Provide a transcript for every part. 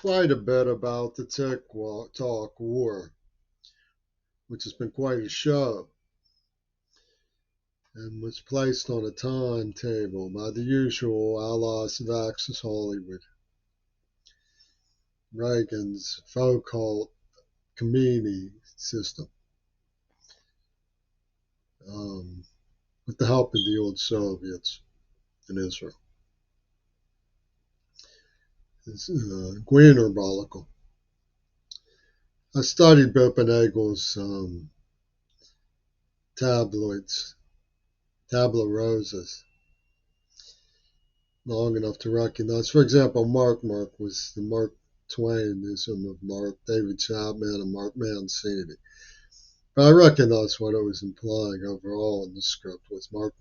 quite a bit about the TikTok war, which has been quite a show, and was placed on a timetable by the usual allies of Axis Hollywood, Reagan's faux Khomeini system, with the help of the old Soviets in Israel. It's Gweenerbolicus. I studied Boepenhagel's tabloids, tabula rosas, long enough to recognize. For example, Mark was the Mark Twainism of Mark David Chapman and Mark Mancini. But I recognized what it was implying overall in the script was Mark,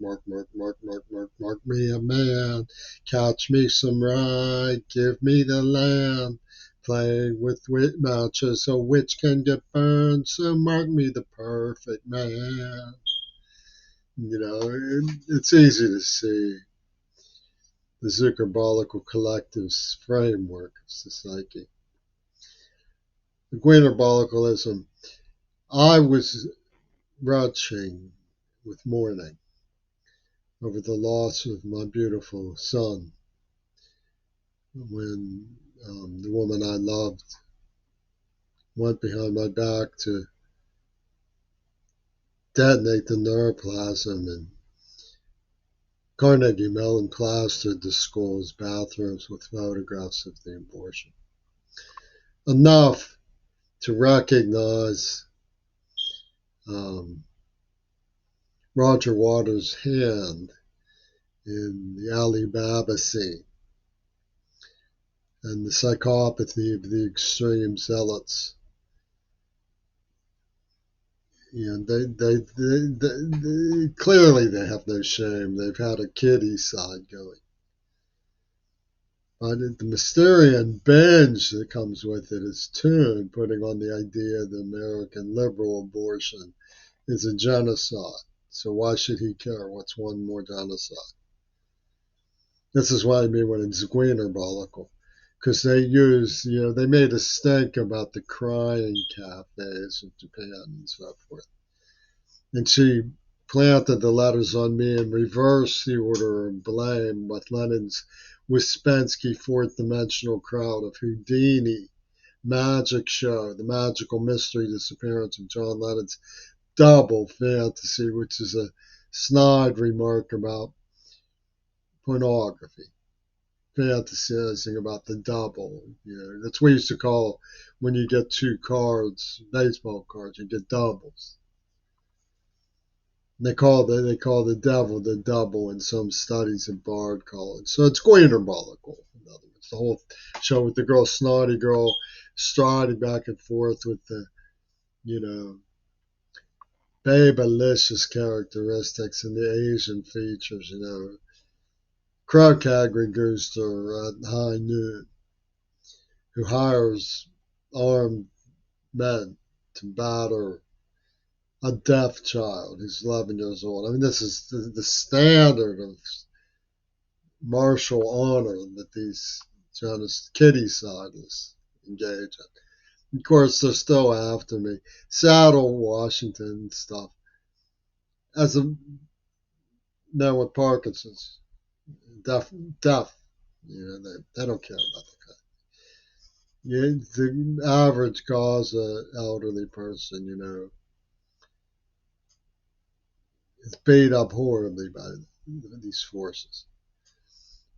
me a man, catch me some rye, give me the land, playing with matches so which can get burned, so mark me the perfect man. You know, it's easy to see the Zuckerbolical collective's framework of the psyche. The Gweenerbolicalism, I was retching with mourning over the loss of my beautiful son when the woman I loved went behind my back to detonate the neuroplasm, and Carnegie Mellon plastered the school's bathrooms with photographs of the abortion. Enough to recognize Roger Waters' hand in the Alibaba scene and the psychopathy of the extreme zealots. You know, they clearly they have no shame. They've had a kiddie side going. But the Mysterian binge that comes with it is tuned, putting on the idea that American liberal abortion is a genocide. So why should he care? What's one more genocide? This is what I mean when it's Gweenerbolical. Because they they made a stink about the crying cafes of Japan and so forth. And she planted the letters on me and reversed the order of blame with Lenin's Ouspensky fourth dimensional crowd of Houdini, magic show, the magical mystery disappearance of John Lennon's double fantasy, which is a snide remark about pornography, fantasizing about the double. You know, that's what we used to call when you get two cards, baseball cards, you get doubles. They call the devil the double in some studies at Bard College. So it's Gweenerbolical, in other words. The whole show with the girl, snotty girl, striding back and forth with the, babylicious characteristics and the Asian features, Crowcagry Gooster at high noon, who hires armed men to batter a deaf child who's 11 years old. I mean, this is the standard of martial honor that these kiddie siders engage in. Of course, they're still after me. Seattle, Washington stuff. As a man with Parkinson's, deaf, they don't care about the cut. The average Gaza elderly person, is beat up horribly by these forces.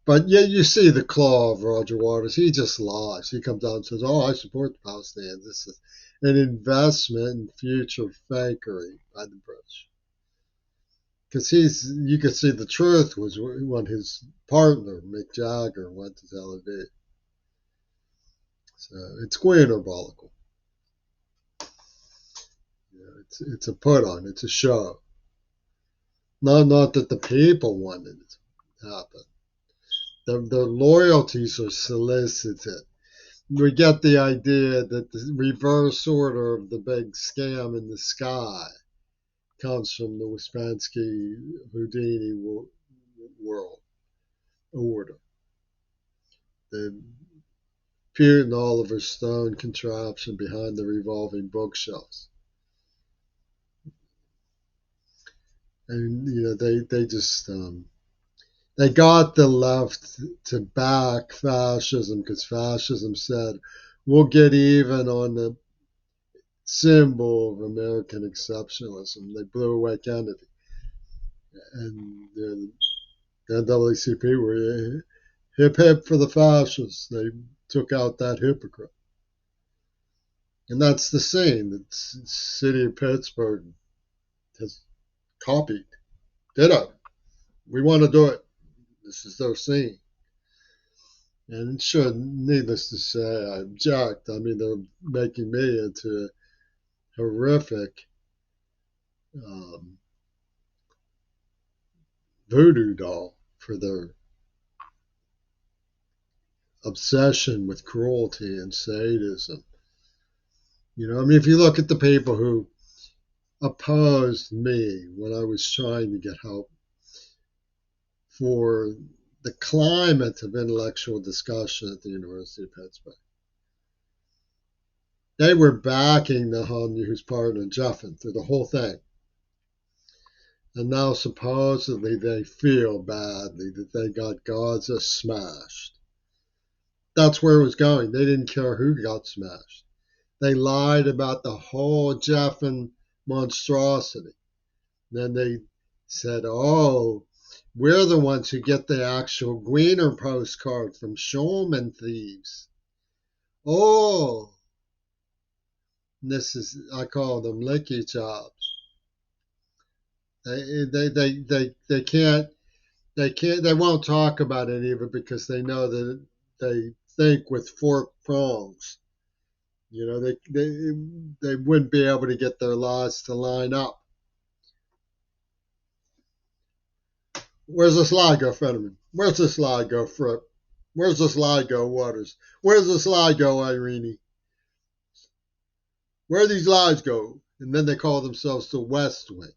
But yet you see the claw of Roger Waters. He just lies. He comes out and says, I support the Palestinians. This is an investment in future fakery by the British. Because you could see the truth was when his partner, Mick Jagger, went to Tel Aviv. So it's Gweenerbolical. It's a put on. It's a show. Not that the people wanted it to happen. Their loyalties are solicited. We get the idea that the reverse order of the big scam in the sky comes from the Ouspensky Houdini world order. The Putin Oliver Stone contraption behind the revolving bookshelves. And they just they got the left to back fascism because fascism said we'll get even on the symbol of American exceptionalism. They blew away Kennedy, and the NAACP were hip hip for the fascists. They took out that hypocrite, and that's the scene that the city of Pittsburgh has copied. Ditto. We want to do it. This is their scene. And sure, needless to say, I object. I mean, they're making me into a horrific voodoo doll for their obsession with cruelty and sadism. I mean, if you look at the people who opposed me when I was trying to get help for the climate of intellectual discussion at the University of Pittsburgh, they were backing the Hahn Hughes partner, Jeffin, through the whole thing. And now supposedly they feel badly that they got Gaza smashed. That's where it was going. They didn't care who got smashed. They lied about the whole Jeffin monstrosity. Then they said, oh, we're the ones who get the actual Gweener postcard from Shulman thieves. Oh, this is, I call them licky chops. They can't, they won't talk about any of it because they know that they think with forked prongs. They wouldn't be able to get their lies to line up. Where's the slide go, Fetterman? Where's the slide go, Fripp? Where's the slide go, Waters? Where's the slide go, Irene? Where these lies go? And then they call themselves the West Wing.